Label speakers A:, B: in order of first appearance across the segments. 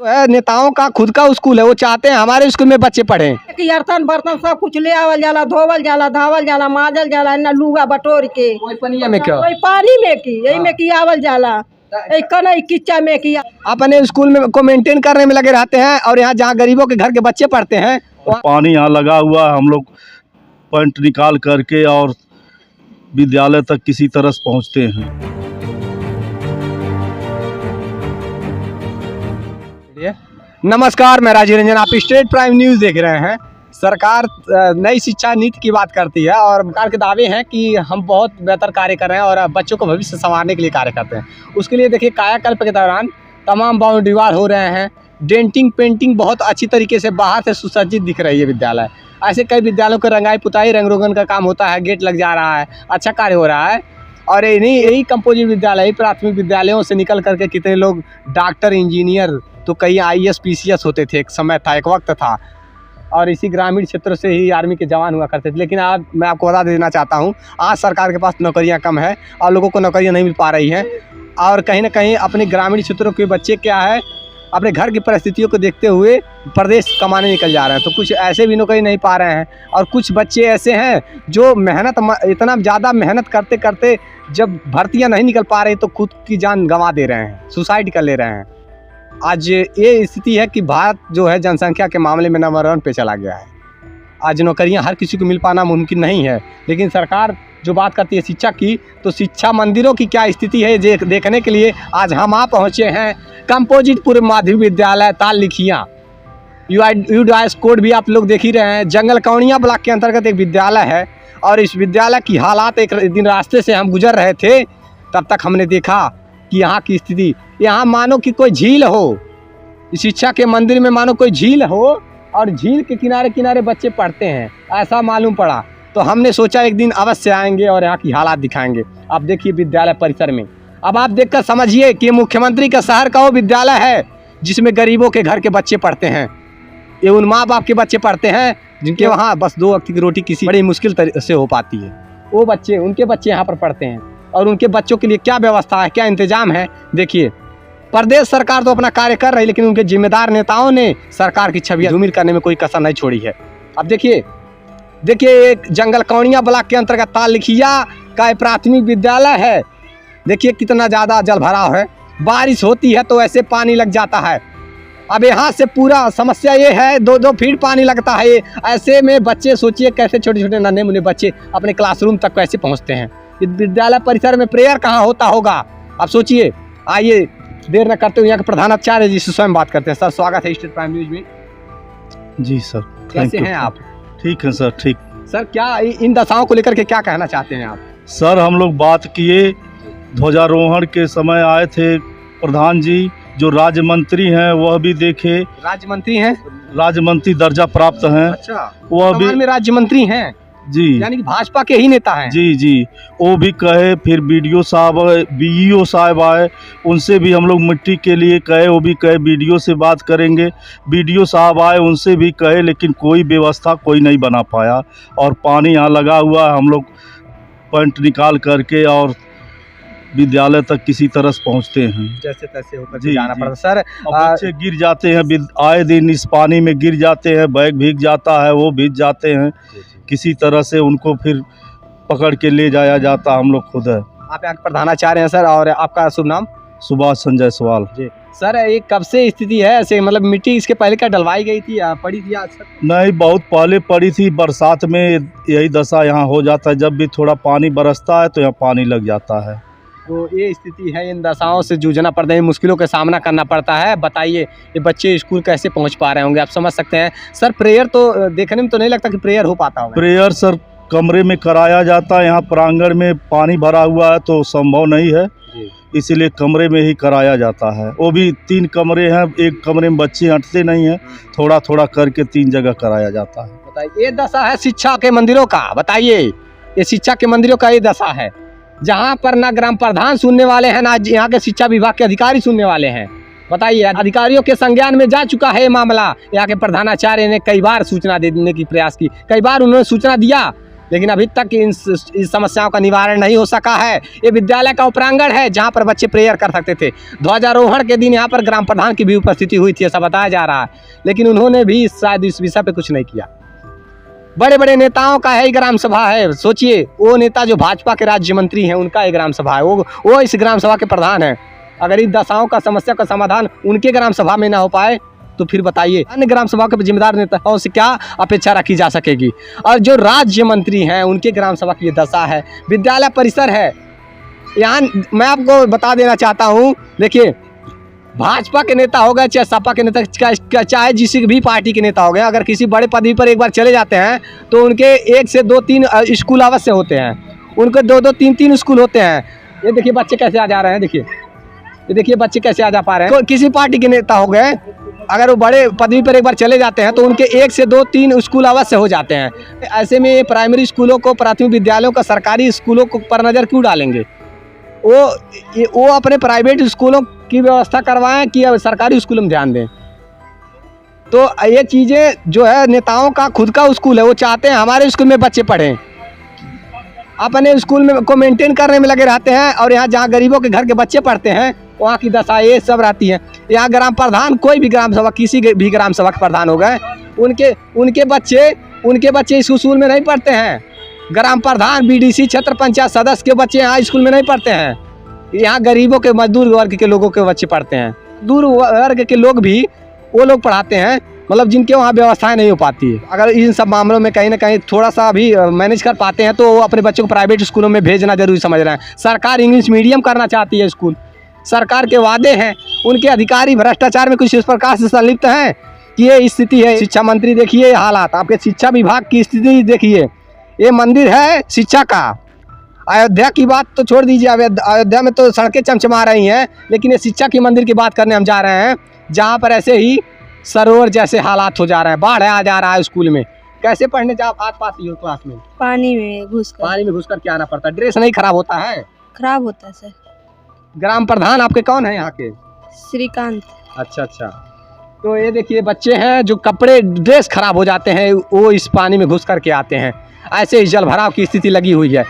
A: नेताओं का खुद का स्कूल है, वो चाहते हैं हमारे स्कूल में बच्चे पढ़ें।
B: कि बर्तन बर्तन सब कुछ ले आवल जाला, धोवल जाला, धावल जाला, माजल जाला, ना लूगा बटोर के
A: कोई पनिया में क्यों,
B: कोई पानी में की यही में की आवल जाला, कनई किच्चा में की।
A: अपने स्कूल में को मेंटेन करने में लगे रहते हैं और यहाँ जहाँ गरीबों के घर के बच्चे पढ़ते हैं
C: पानी यहाँ लगा हुआ है। हम लोग पॉइंट निकाल करके और विद्यालय तक किसी तरह से पहुँचते हैं।
A: नमस्कार, मैं राजीव रंजन, आप स्टेट प्राइम न्यूज़ देख रहे हैं। सरकार नई शिक्षा नीति की बात करती है और सरकार के दावे हैं कि हम बहुत बेहतर कार्य कर रहे हैं और बच्चों को भविष्य संवारने के लिए कार्य करते हैं। उसके लिए देखिए कायाकल्प के दौरान तमाम बाउंड्री वाल हो रहे हैं, डेंटिंग पेंटिंग बहुत अच्छी तरीके से बाहर से सुसज्जित दिख रही है विद्यालय। ऐसे कई विद्यालयों को रंगाई पुताई रंग रोगन का काम होता है, गेट लग जा रहा है, अच्छा कार्य हो रहा है। और यही कंपोजिट विद्यालय, प्राथमिक विद्यालयों से निकल करके कितने लोग डॉक्टर, इंजीनियर, तो कई IAS PCS होते थे। एक समय था, एक वक्त था, और इसी ग्रामीण क्षेत्र से ही आर्मी के जवान हुआ करते थे। लेकिन आज मैं आपको बता देना चाहता हूँ, आज सरकार के पास नौकरियाँ कम है और लोगों को नौकरियाँ नहीं मिल पा रही हैं। और कहीं ना कहीं अपने ग्रामीण क्षेत्रों के बच्चे क्या है, अपने घर की परिस्थितियों को देखते हुए प्रदेश कमाने निकल जा रहे हैं। तो कुछ ऐसे भी नौकरी नहीं पा रहे हैं और कुछ बच्चे ऐसे हैं जो इतना ज़्यादा मेहनत करते करते जब भर्तियाँ नहीं निकल पा रही तो खुद की जान गंवा दे रहे हैं, सुसाइड कर ले रहे हैं। आज ये स्थिति है कि भारत जो है जनसंख्या के मामले में नंबर 1 पे चला गया है। आज नौकरियां हर किसी को मिल पाना मुमकिन नहीं है। लेकिन सरकार जो बात करती है शिक्षा की, तो शिक्षा मंदिरों की क्या स्थिति है देखने के लिए आज हम आप पहुँचे हैं कंपोजिटपुर माध्यमिक विद्यालय ताल लिखियाँ। UDIS कोड भी आप लोग देख ही रहे हैं। जंगल कौनिया ब्लॉक के अंतर्गत एक विद्यालय है और इस विद्यालय की हालात, एक दिन रास्ते से हम गुजर रहे थे तब तक हमने देखा कि यहाँ की स्थिति, यहाँ मानो कि कोई झील हो, शिक्षा के मंदिर में मानो कोई झील हो और झील के किनारे किनारे बच्चे पढ़ते हैं, ऐसा मालूम पड़ा। तो हमने सोचा एक दिन अवश्य आएंगे और यहाँ की हालात दिखाएंगे। आप देखिए विद्यालय परिसर में, अब आप देखकर समझिए कि मुख्यमंत्री का शहर का वो विद्यालय है जिसमें गरीबों के घर के बच्चे पढ़ते हैं। ये उन माँ बाप के बच्चे पढ़ते हैं जिनके वहाँ बस 2 वक्त की रोटी किसी बड़ी मुश्किल से हो पाती है। वो बच्चे, उनके बच्चे यहाँ पर पढ़ते हैं और उनके बच्चों के लिए क्या व्यवस्था है, क्या इंतजाम है। देखिए प्रदेश सरकार तो अपना कार्य कर रही है, लेकिन उनके जिम्मेदार नेताओं ने सरकार की छवि धूमिल करने में कोई कसर नहीं छोड़ी है। अब देखिए एक जंगल कौनिया ब्लॉक के अंतर्गत ताल लिखिया का प्राथमिक विद्यालय है। देखिए कितना ज़्यादा जल भराव है, बारिश होती है तो ऐसे पानी लग जाता है। अब यहाँ से पूरा समस्या ये है, 2-2 फीट पानी लगता है। ऐसे में बच्चे सोचिए कैसे छोटे छोटे नन्हे मुन्ने बच्चे अपने क्लासरूम तक कैसे पहुँचते हैं। विद्यालय परिसर में प्रेयर कहाँ होता होगा, आप सोचिए। आइए देर न करते हुए यहाँ के प्रधानाचार्य जी से स्वयं बात करते हैं। सर स्वागत है स्टेट प्राइम न्यूज में।
C: जी सर,
A: कैसे हैं आप?
C: ठीक है सर, ठीक।
A: सर क्या इन दशाओं को लेकर के क्या कहना चाहते हैं आप?
C: सर हम लोग बात किए, ध्वजारोहण के समय आए थे प्रधान जी, जो राज्य मंत्री हैं वह भी देखे।
A: राज्य मंत्री हैं? राज्य
C: मंत्री दर्जा प्राप्त हैं।
A: अच्छा,
C: वह भी
A: में राज्य मंत्री हैं
C: जी,
A: यानी कि भाजपा के ही नेता हैं।
C: जी, वो भी कहे। फिर BDO साहब, BEO साहब आए, उनसे भी हम लोग मिट्टी के लिए कहे, वो भी कहे BDO से बात करेंगे। BDO साहब आए, उनसे भी कहे, लेकिन कोई व्यवस्था कोई नहीं बना पाया। और पानी यहाँ लगा हुआ है, हम लोग पॉइंट निकाल करके और विद्यालय तक किसी तरह से पहुँचते हैं,
A: जैसे तैसे होकर जाना पड़ता। सर
C: बच्चे गिर जाते हैं, आए दिन इस पानी में गिर जाते हैं, बैग भीग जाता है, वो भीग जाते हैं। किसी तरह से उनको फिर पकड़ के ले जाया जाता, हम लोग खुद है।
A: आप यहाँ प्रधानाचार्य हैं सर, और आपका शुभ नाम?
C: सुभाष संजय सवाल जी।
A: सर ये कब से स्थिति है ऐसे, मतलब मिट्टी इसके पहले क्या डलवाई गई थी या पड़ी थी आज तक?
C: नहीं, बहुत पहले पड़ी थी। बरसात में यही दशा यहाँ हो जाता है, जब भी थोड़ा पानी बरसता है तो यहाँ पानी लग जाता है।
A: तो ये स्थिति है, इन दशाओं से जूझना पड़ता है, मुश्किलों का सामना करना पड़ता है। बताइए ये बच्चे स्कूल कैसे पहुंच पा रहे होंगे, आप समझ सकते हैं। सर प्रेयर तो देखने में तो नहीं लगता कि प्रेयर हो पाता होगा।
C: प्रेयर सर कमरे में कराया जाता है, यहाँ प्रांगण में पानी भरा हुआ है तो संभव नहीं है, इसीलिए कमरे में ही कराया जाता है। वो भी 3 कमरे हैं, एक कमरे में बच्चे हटते नहीं हैं, थोड़ा थोड़ा करके 3 जगह कराया जाता है।
A: बताइए ये दशा है शिक्षा के मंदिरों का। बताइए ये शिक्षा के मंदिरों का ये दशा है, जहाँ पर ना ग्राम प्रधान सुनने वाले हैं, ना यहाँ के शिक्षा विभाग के अधिकारी सुनने वाले हैं। बताइए अधिकारियों के संज्ञान में जा चुका है ये मामला। यहाँ के प्रधानाचार्य ने कई बार सूचना देने की प्रयास की, कई बार उन्होंने सूचना दिया, लेकिन अभी तक इस समस्याओं का निवारण नहीं हो सका है। ये विद्यालय का उपरांगण है जहाँ पर बच्चे प्रेयर कर सकते थे। ध्वजारोहण के दिन यहाँ पर ग्राम प्रधान की भी उपस्थिति हुई थी, ऐसा बताया जा रहा है, लेकिन उन्होंने भी शायद इस विषय पे कुछ नहीं किया। बड़े बड़े नेताओं का है ग्राम सभा है। सोचिए, वो नेता जो भाजपा के राज्य मंत्री हैं उनका एक ग्राम सभा है, वो इस ग्राम सभा के प्रधान है। अगर इस दशाओं का समस्या का समाधान उनके ग्राम सभा में ना हो पाए तो फिर बताइए अन्य ग्राम सभा के जिम्मेदार नेताओं से क्या अपेक्षा रखी जा सकेगी। और जो राज्य मंत्री हैं उनके ग्राम सभा की ये दशा है। विद्यालय परिसर है यहाँ, मैं आपको बता देना चाहता हूँ, देखिए भाजपा के नेता हो गए चाहे सपा के नेता, चाहे जिस भी पार्टी के नेता हो गए, अगर किसी बड़े पदवी पर एक बार चले जाते हैं तो उनके 1 से 2-3 स्कूल अवश्य होते हैं, उनके 2-2, 3-3 स्कूल होते हैं। ये देखिए बच्चे कैसे आ जा रहे हैं, ये देखिए बच्चे कैसे आ जा पा रहे हैं। तो किसी पार्टी के नेता हो गए, अगर वो बड़े पदवी पर एक बार चले जाते हैं तो उनके 1 से 2-3 स्कूल अवश्य हो जाते हैं। ऐसे में प्राइमरी स्कूलों को, प्राथमिक विद्यालयों का सरकारी स्कूलों को पर नज़र क्यों डालेंगे? वो अपने प्राइवेट स्कूलों की व्यवस्था करवाएं कि सरकारी स्कूलों में ध्यान दें। तो ये चीज़ें जो है, नेताओं का खुद का स्कूल है, वो चाहते हैं हमारे स्कूल में बच्चे पढ़ें, अपने स्कूल में को मेंटेन करने में लगे रहते हैं, और यहाँ जहाँ गरीबों के घर के बच्चे पढ़ते हैं वहाँ की दशा ये सब रहती है। यहाँ ग्राम प्रधान, कोई भी ग्राम सभा, किसी भी ग्राम सभा के प्रधान हो गए, उनके बच्चे इस स्कूल में नहीं पढ़ते हैं। ग्राम प्रधान, बीडीसी, क्षेत्र पंचायत सदस्य के बच्चे यहाँ स्कूल में नहीं पढ़ते हैं। यहाँ गरीबों के, मजदूर वर्ग के लोगों के बच्चे पढ़ते हैं। दूर वर्ग के लोग भी वो लोग पढ़ाते हैं, मतलब जिनके वहाँ व्यवस्थाएं नहीं हो पाती है। अगर इन सब मामलों में कहीं ना कहीं थोड़ा सा भी मैनेज कर पाते हैं तो वो अपने बच्चों को प्राइवेट स्कूलों में भेजना जरूरी समझ रहे हैं। सरकार इंग्लिश मीडियम करना चाहती है स्कूल, सरकार के वादे हैं, उनके अधिकारी भ्रष्टाचार में कुछ इस प्रकार से संलिप्त हैं कि ये स्थिति है। शिक्षा मंत्री देखिए हालात, आपके शिक्षा विभाग की स्थिति देखिए। ये मंदिर है शिक्षा का। अयोध्या की बात तो छोड़ दीजिए, अयोध्या में तो सड़कें चमचमा रही हैं, लेकिन ये शिक्षा की मंदिर की बात करने हम जा रहे हैं, जहाँ पर ऐसे ही सरोवर जैसे हालात हो जा रहे हैं। बाढ़ आ जा रहा है स्कूल में, कैसे पढ़ने जा पाती हो क्लास में?
B: पानी में घुसकर
A: के आना पड़ता है। ड्रेस नहीं खराब होता है?
B: खराब होता है सर।
A: ग्राम प्रधान आपके कौन है यहाँ के?
B: श्रीकांत।
A: अच्छा। तो ये देखिए बच्चे हैं जो कपड़े, ड्रेस खराब हो जाते हैं, वो इस पानी में घुस करके आते हैं। ऐसे ही जल भराव की स्थिति लगी हुई है।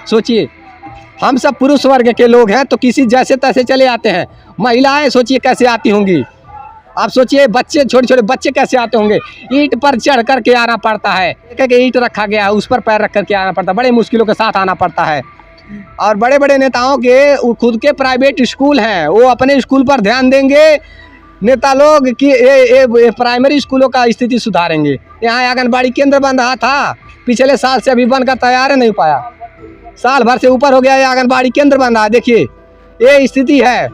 A: सोचिए, हम सब पुरुष वर्ग के लोग हैं तो किसी जैसे तैसे चले आते हैं। महिलाएं सोचिए कैसे आती होंगी, आप सोचिए बच्चे, छोटे छोटे बच्चे कैसे आते होंगे। ईंट पर चढ़ करके आना पड़ता है, एक ईंट रखा गया है उस पर पैर रख करके आना पड़ता है, बड़े मुश्किलों के साथ आना पड़ता है। और बड़े बड़े नेताओं के खुद के प्राइवेट स्कूल हैं, वो अपने स्कूल पर ध्यान देंगे नेता लोग कि ये प्राइमरी स्कूलों का स्थिति सुधारेंगे। यहाँ आंगनबाड़ी केंद्र बन रहा था पिछले साल से, अभी बनकर तैयार नहीं पाया, साल भर से ऊपर हो गया। ये आंगनबाड़ी केंद्र बन रहा है, देखिए ये स्थिति है,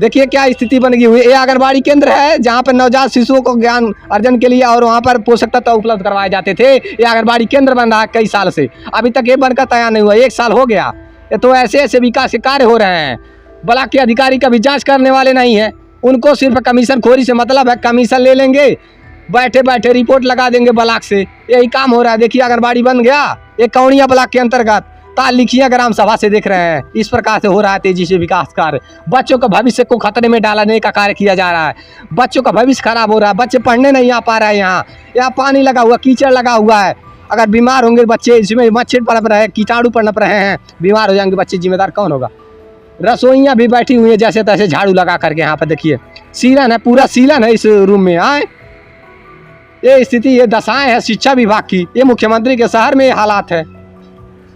A: देखिए क्या स्थिति बन गई हुई। ये आंगनबाड़ी केंद्र है जहाँ पर नवजात शिशुओं को ज्ञान अर्जन के लिए और वहाँ पर पोषक तत्व उपलब्ध करवाए जाते थे। ये आंगनबाड़ी केंद्र बन रहा है कई साल से, अभी तक ये बनकर तैयार नहीं हुआ, 1 साल हो गया। ये तो ऐसे ऐसे विकास के कार्य हो रहे हैं। ब्लॉक के अधिकारी कभी जांच करने वाले नहीं है, उनको सिर्फ कमीशन खोरी से मतलब है। कमीशन ले लेंगे, बैठे बैठे रिपोर्ट लगा देंगे ब्लॉक से, यही काम हो रहा है। देखिए आंगनबाड़ी बन गया, ये कौनिया ब्लॉक के अंतर्गत तालिखिया ग्राम सभा से देख रहे हैं। इस प्रकार से हो रहा है तेजी से विकास कार्य। बच्चों का भविष्य को खतरे में डालने का कार्य किया जा रहा है, बच्चों का भविष्य खराब हो रहा है, बच्चे पढ़ने नहीं आ पा रहे हैं। यहाँ पानी लगा हुआ, कीचड़ लगा हुआ है, अगर बीमार होंगे बच्चे, इसमें मच्छर पनप रहे हैं, कीटाणु पनप रहे हैं, बीमार हो जाएंगे बच्चे, जिम्मेदार कौन होगा? रसोइयाँ भी बैठी हुई हैं जैसे तैसे झाड़ू लगा करके। यहाँ पर देखिए सीलन है, पूरा सीलन है इस रूम में। आए ये स्थिति, ये दशाएं हैं शिक्षा विभाग की। ये मुख्यमंत्री के शहर में ये हालात है,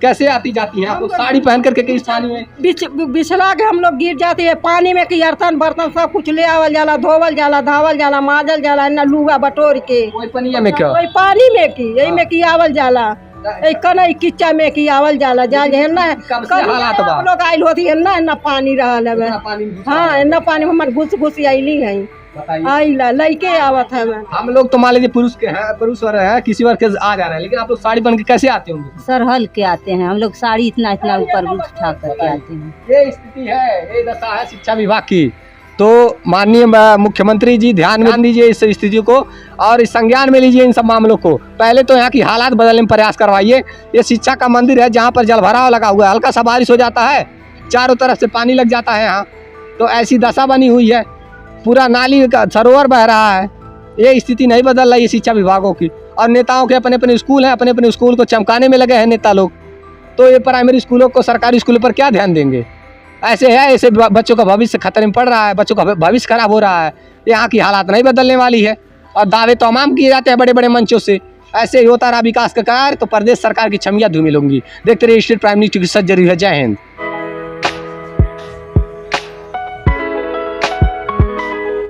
A: कैसे आती जाती हैं? आपको साड़ी पहन करके कई पानी में
B: बिछला के हम लोग गिर जाते हैं पानी में कि बर्तन बर्तन सब कुछ ले आवल जाला, धोवल जाला, धावल जाला, माजल जाला, ना लूगा बटोर के
A: कोई पनिया में क्या,
B: कोई पानी में की यही में की आवल जाला, कनई किच्चा में की आवल जाला। जा जे ना
A: हालात बा
B: लोग आइल होती है ना पानी रहल है। हाँ ना पानी हमर घुस आइली है, आइला लइके आवत है।
A: हम लोग तो मान लीजिए पुरुष के हैं, पुरुष वर्ग है, किसी वर्ग के आ जा रहे हैं, लेकिन आप लोग साड़ी पहन के कैसे आते होंगे?
D: सर हल के आते हैं हम लोग, साड़ी इतना ऊपर उठा करके आते हैं।
A: ये स्थिति है, ये दशा है शिक्षा विभाग की। तो माननीय मुख्यमंत्री जी ध्यान में दीजिए इस स्थिति को और इस संज्ञान में लीजिए इन सब मामलों को। पहले तो यहाँ की हालात बदलने में प्रयास करवाइए। ये शिक्षा का मंदिर है जहाँ पर जलभराव लगा हुआ है, हल्का सा बारिश हो जाता है चारों तरफ से पानी लग जाता है यहाँ, तो ऐसी दशा बनी हुई है। पूरा नाली का सरोवर बह रहा है, ये स्थिति नहीं बदल रही है शिक्षा विभागों की। और नेताओं के अपने अपने स्कूल हैं, अपने अपने स्कूल को चमकाने में लगे हैं नेता लोग। तो ये प्राइमरी स्कूलों को, सरकारी स्कूलों पर क्या ध्यान देंगे? ऐसे है, ऐसे बच्चों का भविष्य खतरे में पड़ रहा है, बच्चों का भविष्य खराब हो रहा है। यहाँ की हालात नहीं बदलने वाली है और दावे तमाम किए जाते हैं बड़े बड़े मंचों से। ऐसे ही होता रहा विकास का कार्य तो प्रदेश सरकार की छमियां धूमिल होंगी। देखते रहिए स्टेट प्राइम न्यूज़ की सज्जरी है। जय हिंद।